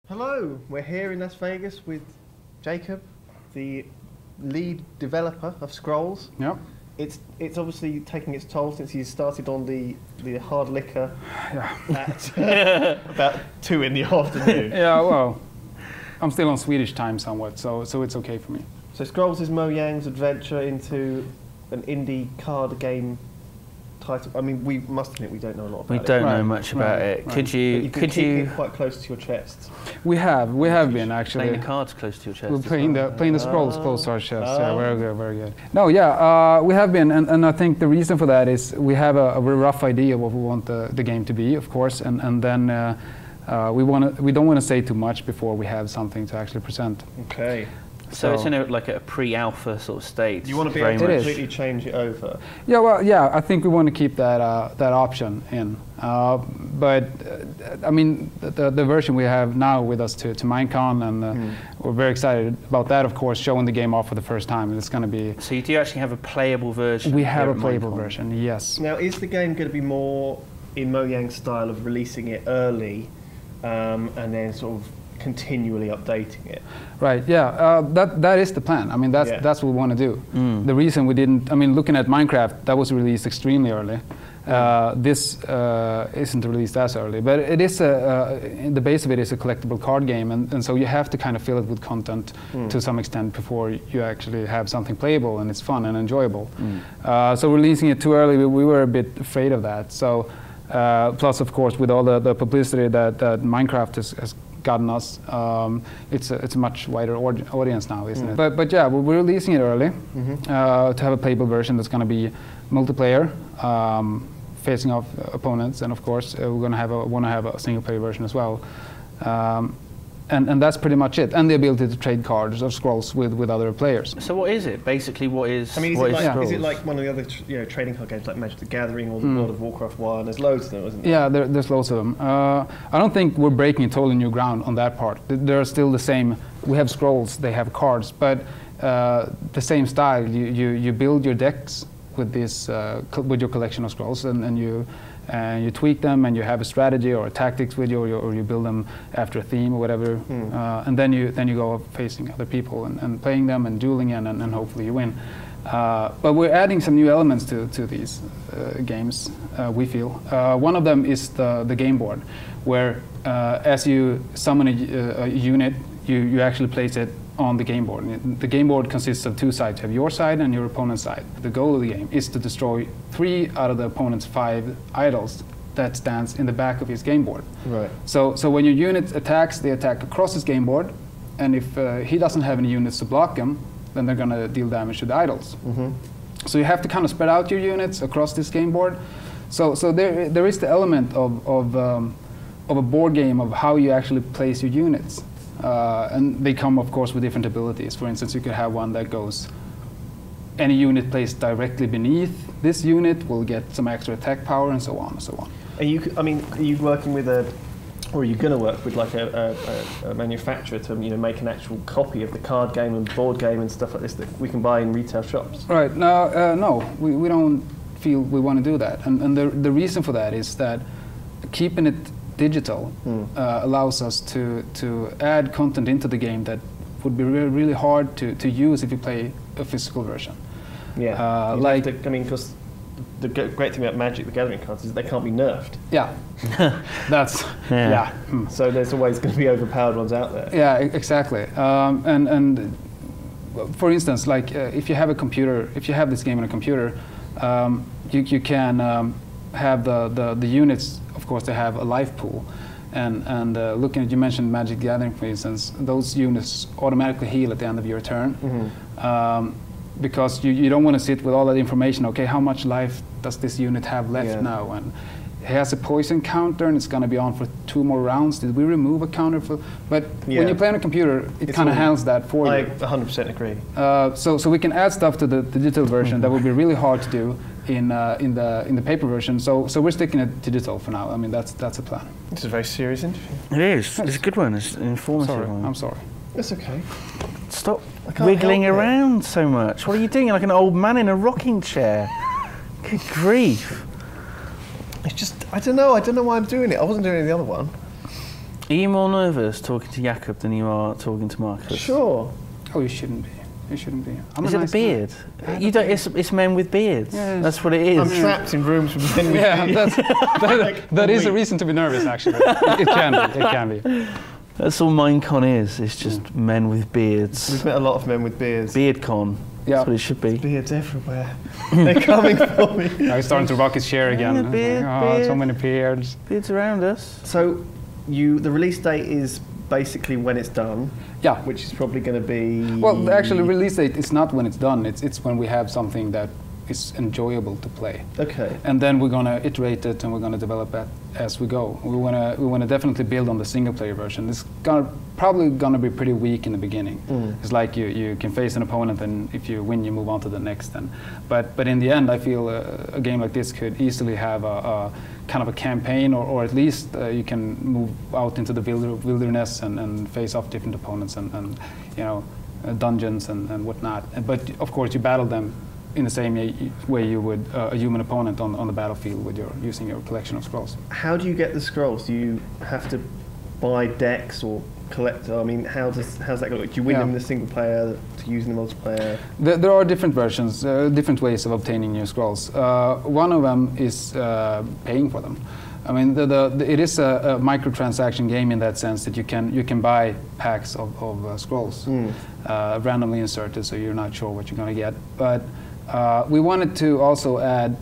Hello, we're here in Las Vegas with Jahkob, the lead developer of Scrolls. Yep. It's obviously taking its toll since you started on the hard liquor at about 2 in the afternoon. Yeah, well, I'm still on Swedish time somewhat, so it's okay for me. So Scrolls is Mojang's adventure into an indie card game title. I mean, we must admit we don't know a lot about it. We don't know much about it. Right. Could you Keep it quite close to your chest? We have been actually. playing the cards close to your chest? We're playing the scrolls close to our chest. Yeah, very good, very good. No, yeah, we have been, and I think the reason for that is we have a very rough idea of what we want the game to be, of course, and then we don't want to say too much before we have something to actually present. Okay. So it's in like a pre-alpha sort of state. You want to be able to completely change it over? Yeah, well, yeah, I think we want to keep that option in. But I mean, the version we have now with us to Minecon, and we're very excited about that, of course, showing the game off for the first time. And it's going to be. So you do actually have a playable version? We have a playable version, yes. Now, is the game going to be more in Mojang style of releasing it early, and then sort of continually updating it? Right, yeah, that is the plan. I mean, that's what we want to do. The reason we didn't, I mean, looking at Minecraft, that was released extremely early. This isn't released as early, but it is the base of it is a collectible card game, and so you have to kind of fill it with content to some extent before you actually have something playable and it's fun and enjoyable. So releasing it too early, we were a bit afraid of that. So plus, of course, with all the publicity that Minecraft has gotten us, it's a much wider audience now, isn't it? But yeah, we're releasing it early to have a playable version that's going to be multiplayer, facing off opponents, and of course we're going to want to have a single player version as well. And that's pretty much it, and the ability to trade cards or scrolls with other players. So what is it? Basically, what is? I mean, is it like one of the other trading card games like Magic the Gathering or the World of Warcraft 1? There's loads of them, isn't there? Yeah, there's loads of them. I don't think we're breaking totally new ground on that part. They're still the same. We have scrolls, they have cards, but the same style. You build your decks with this with your collection of scrolls, and you tweak them, and you have a strategy or a tactics with you, or you build them after a theme or whatever, and then you go facing other people and playing them and dueling, and hopefully you win. But we're adding some new elements to these games. We feel one of them is the game board, where as you summon a unit, you actually place it on the game board. The game board consists of 2 sides. You have your side and your opponent's side. The goal of the game is to destroy 3 out of the opponent's 5 idols that stands in the back of his game board. Right. So when your unit attacks, they attack across his game board, and if he doesn't have any units to block him, then they're going to deal damage to the idols. So you have to kind of spread out your units across this game board. So there is the element of a board game of how you actually place your units. And they come, of course, with different abilities. For instance, you could have one that goes, any unit placed directly beneath this unit will get some extra attack power, and so on and so on. Are you working with or are you going to work with like a manufacturer to make an actual copy of the card game and board game and stuff like this that we can buy in retail shops? Right. No, we don't feel we want to do that, and the reason for that is that keeping it digital allows us to add content into the game that would be really hard to use if you play a physical version. Yeah, because the great thing about Magic the Gathering cards is they can't be nerfed. Yeah, that's So there's always going to be overpowered ones out there. Yeah, exactly. And for instance, like if you have a computer, if you have this game on a computer, you can have the units. Of course, they have a life pool, and looking at, you mentioned Magic the Gathering, for instance, those units automatically heal at the end of your turn, because you don't want to sit with all that information. Okay, how much life does this unit have left now? And it has a poison counter, and it's going to be on for 2 more rounds. Did we remove a counter for? But when you play on a computer, it kind of handles that for you. I 100% agree. So we can add stuff to the digital version that would be really hard to do in the paper version. So we're sticking to digital for now. I mean, that's a plan. It's a very serious interview. It is. It's a good one. It's an informative one. I'm sorry. That's okay. Stop wiggling around so much. What are you doing? You're like an old man in a rocking chair. Good grief. It's just, I don't know why I'm doing it. I wasn't doing it in the other one. Are you more nervous talking to Jahkob than you are talking to Marcus? Sure. Oh, you shouldn't be. You shouldn't be. Is it the beard? You don't. It's men with beards. Yeah, that's what it is. I'm trapped in rooms with men with beards. That is a reason to be nervous, actually. It can be. It can be. That's all Minecon is. It's just men with beards. We've met a lot of men with beards. Beardcon. Yeah. That's what it should be. There's beards everywhere. They're coming for me. Now he's starting to rock his chair again. Yeah, beard. So many beards. Beards around us. So, the release date is basically when it's done. Yeah. Which is probably going to be... Well, actually, release date is not when it's done. It's when we have something that is enjoyable to play. Okay. And then we're going to iterate it and we're going to develop it as we go. We want to definitely build on the single player version. It's probably going to be pretty weak in the beginning. It's like you can face an opponent, and if you win, you move on to the next. But in the end, I feel a game like this could easily have a kind of a campaign, or at least you can move out into the wilderness and face off different opponents and dungeons and whatnot. But of course, you battle them in the same way you would a human opponent on the battlefield with using your collection of scrolls. How do you get the scrolls? Do you have to buy decks or collect? I mean, how's that go? Do you win them in the single player to use in the multiplayer? There are different versions, different ways of obtaining new scrolls. One of them is paying for them. I mean, it is a microtransaction game in that sense that you can buy packs of scrolls randomly inserted, so you're not sure what you're going to get. But we wanted to also add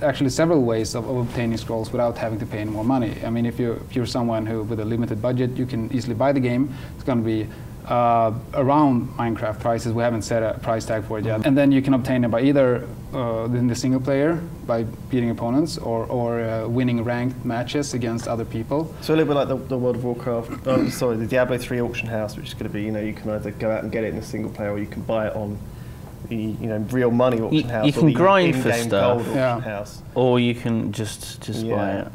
actually several ways of obtaining scrolls without having to pay any more money. I mean, if you're someone who with a limited budget, you can easily buy the game. It's going to be around Minecraft prices. We haven't set a price tag for it yet. And then you can obtain it by either in the single player by beating opponents or winning ranked matches against other people. So a little bit like the World of Warcraft, the Diablo 3 auction house, which is going to be, you can either go out and get it in the single player, or you can buy it on the real money auction house. You can grind for stuff, house. Or you can just buy it.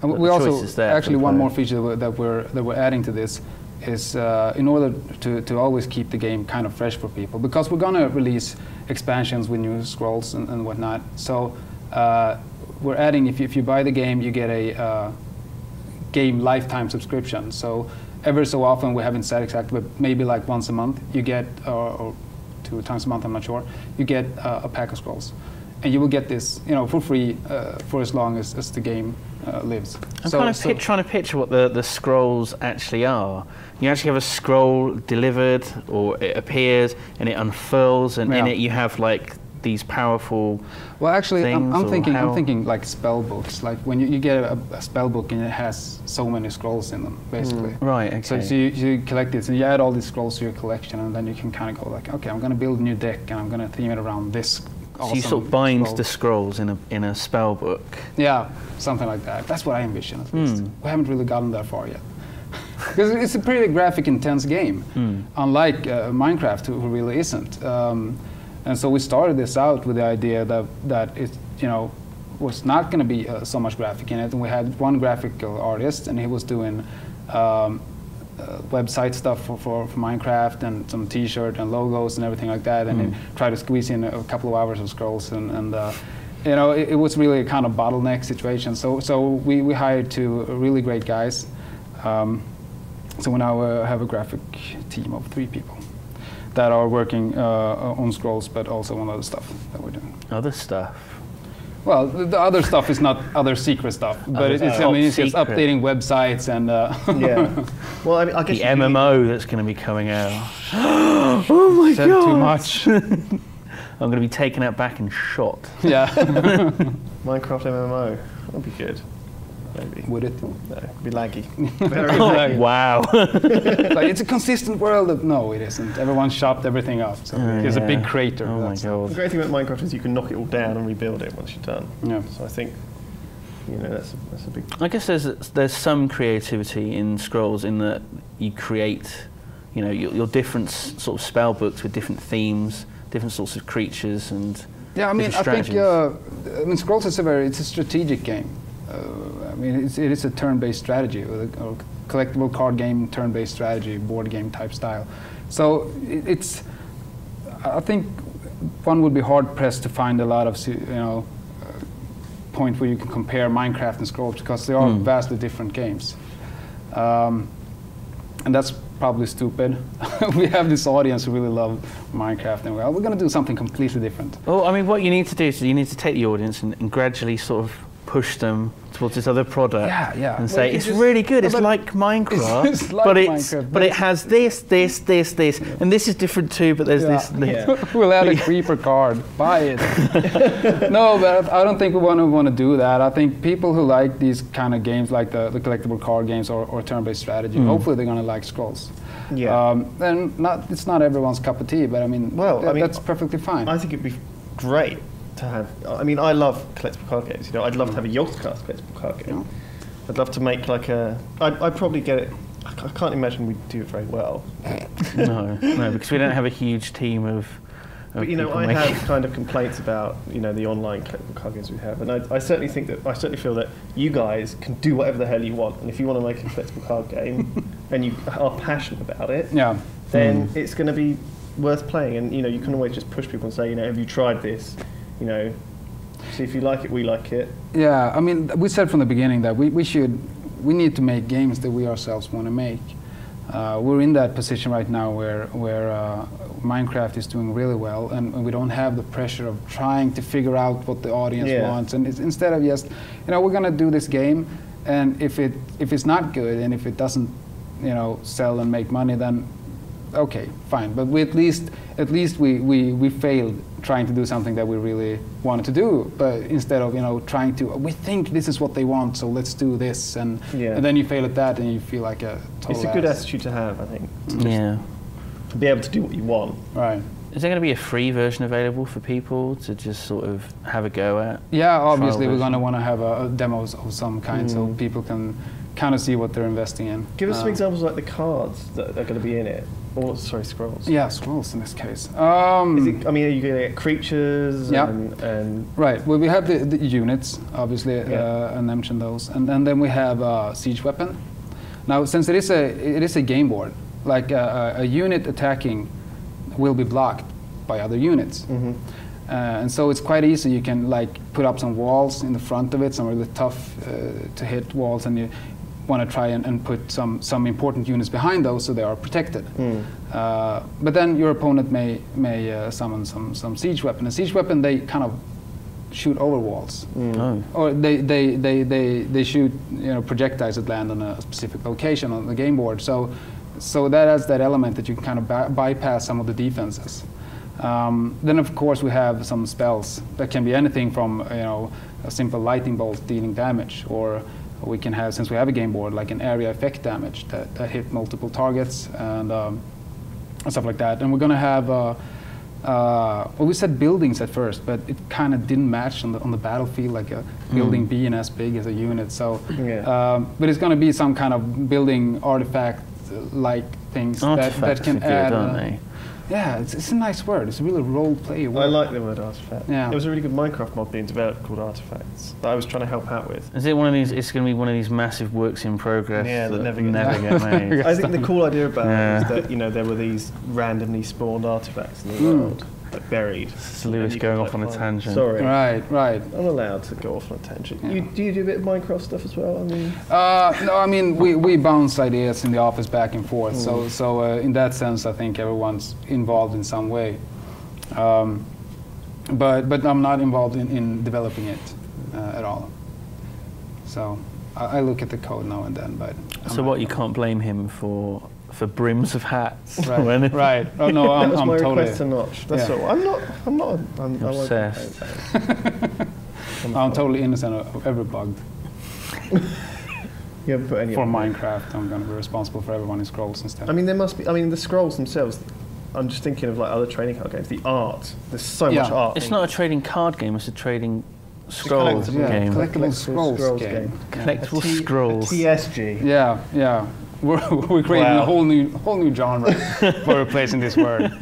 And we also actually one more feature that we're adding to this is in order to always keep the game kind of fresh for people, because we're going to release expansions with new scrolls and whatnot. So we're adding, if you buy the game, you get a game lifetime subscription. So ever so often, we haven't said exactly, but maybe like once a month, you get, or 2 times a month, I'm not sure, you get a pack of scrolls. And you will get this, for free for as long as the game lives. I'm trying to picture what the scrolls actually are. You actually have a scroll delivered, or it appears and it unfurls, and in it you have like these powerful. Well, actually, things, I'm thinking like spell books. Like when you get a spell book and it has so many scrolls in them, basically. Right. Okay. So you collect this and you add all these scrolls to your collection, and then you can kind of go like, okay, I'm going to build a new deck and I'm going to theme it around this. So you sort of bind the scrolls in a spell book. Yeah, something like that. That's what I envision, at least. We haven't really gotten that far yet. Because it's a pretty graphic intense game, unlike Minecraft, who really isn't. And so we started this out with the idea that it was not going to be so much graphic in it. And we had one graphical artist, and he was doing website stuff for Minecraft and some T-shirt and logos and everything like that, and he tried to squeeze in a couple of hours of scrolls, and it was really a kind of bottleneck situation. So we hired 2 really great guys. So we now have a graphic team of 3 people that are working on scrolls, but also on other stuff that we're doing. Other stuff? Well, the other stuff is not other secret stuff, but it's just updating websites and. Yeah. Well, I guess the MMO that's going to be coming out. Oh my God! Too much. I'm going to be taken out back and shot. Yeah. Minecraft MMO. That'd be good. Maybe. Would it? No, it'd be laggy. Very laggy. Wow. Like, it's a consistent world. No, it isn't. Everyone chopped everything up. So there's a big crater. Oh my God. The great thing about Minecraft is you can knock it all down and rebuild it once you're done. Yeah. So I think, that's a big. I guess there's some creativity in scrolls in that you create, your different sort of spell books with different themes, different sorts of creatures, and yeah. I mean, I think scrolls is it's a strategic game. It is a turn-based strategy, or collectible card game, turn-based strategy, board game type style. So I think one would be hard-pressed to find a lot of, point where you can compare Minecraft and scrolls, because they are vastly different games. And that's probably stupid. We have this audience who really love Minecraft, and we're going to do something completely different. Well, I mean, what you need to do is you need to take the audience and gradually sort of push them towards this other product, and say it's really good. It's like Minecraft, it's like but it has this, and this is different too. But there's this. We'll add a creeper card. Buy it. No, but I don't think we want to do that. I think people who like these kind of games, like the collectible card games or turn-based strategy, hopefully they're going to like Scrolls. Yeah. And it's not everyone's cup of tea, but I mean, that's perfectly fine. I think it'd be great to have. I mean, I love collectible card games. You know, I'd love to have a Yogscast collectible card game. I'd love to make like a. I'd probably get it. I can't imagine we'd do it very well. No, because we don't have a huge team of. But you know, I have kind of complaints about the online collectible card games we have, and I certainly feel that you guys can do whatever the hell you want, and if you want to make a collectible card game and you are passionate about it, then it's going to be worth playing, and you can always just push people and say, have you tried this? See if you like it, we like it. Yeah, I mean, we said from the beginning that we need to make games that we ourselves want to make. We're in that position right now where Minecraft is doing really well, and we don't have the pressure of trying to figure out what the audience wants. And instead of just, we're going to do this game, and if it's not good and if it doesn't, sell and make money, then okay, fine. But we at least we failed trying to do something that we really wanted to do. But instead of trying to, we think this is what they want, so let's do this, and then you fail at that, and you feel like a total It's a good attitude to have, I think. To be able to do what you want. Right. Is there going to be a free version available for people to just sort of have a go at? Yeah, obviously we're going to want to have a demos of some kind, so people can kind of see what they're investing in. Give us some examples like the cards that are going to be in it. Or, sorry, scrolls. Yeah, scrolls in this case. Are you going to get creatures? And right. Well, we have the units, obviously, I mentioned those, and then we have a siege weapon. Now, since it is a game board, like a unit attacking will be blocked by other units. And so it's quite easy. You can put up some walls in the front of it, some really tough to hit walls, and you want to try and put some important units behind those so they are protected. But then your opponent may summon some siege weapon. A siege weapon, they kind of shoot over walls, or they shoot projectiles that land on a specific location on the game board. So that has that element that you can kind of bypass some of the defenses. Then of course we have some spells that can be anything from a simple lightning bolt dealing damage, or we can have, since we have a game board, like an area effect damage that hit multiple targets and stuff like that. And we're going to have well, we said buildings at first, but it kind of didn't match on the battlefield, like a building being as big as a unit. So, but it's going to be some kind of building artifact-like things that can add. Aren't they? Yeah, it's a nice word. It's a really role-play word. I like the word artifact. Yeah. There was a really good Minecraft mod being developed called Artifacts that I was trying to help out with. Is it one of these? It's going to be one of these massive works in progress that never get made. I think the cool idea about it is that there were these randomly spawned artifacts in the world, buried. It's Lewis going off on a tangent. Sorry. Right. I'm allowed to go off on a tangent. Yeah. Do you do a bit of Minecraft stuff as well? No, I mean we bounce ideas in the office back and forth. So in that sense, I think everyone's involved in some way. But I'm not involved in developing it at all. So I look at the code now and then, but you can't blame him for brims of hats. Right. Right. Oh no, I'm my totally request to Notch. That's all. I'm obsessed. I'm totally innocent of every bug. You haven't put any for Minecraft. I'm going to be responsible for everyone in Scrolls instead. I mean, there must be. I mean, the Scrolls themselves. I'm just thinking of other trading card games. The art. There's so much art. It's not a trading card game. It's a trading scrolls game. Collectible scrolls game. Collectible scrolls. TSG. Yeah. We're creating a whole new genre for replacing this word.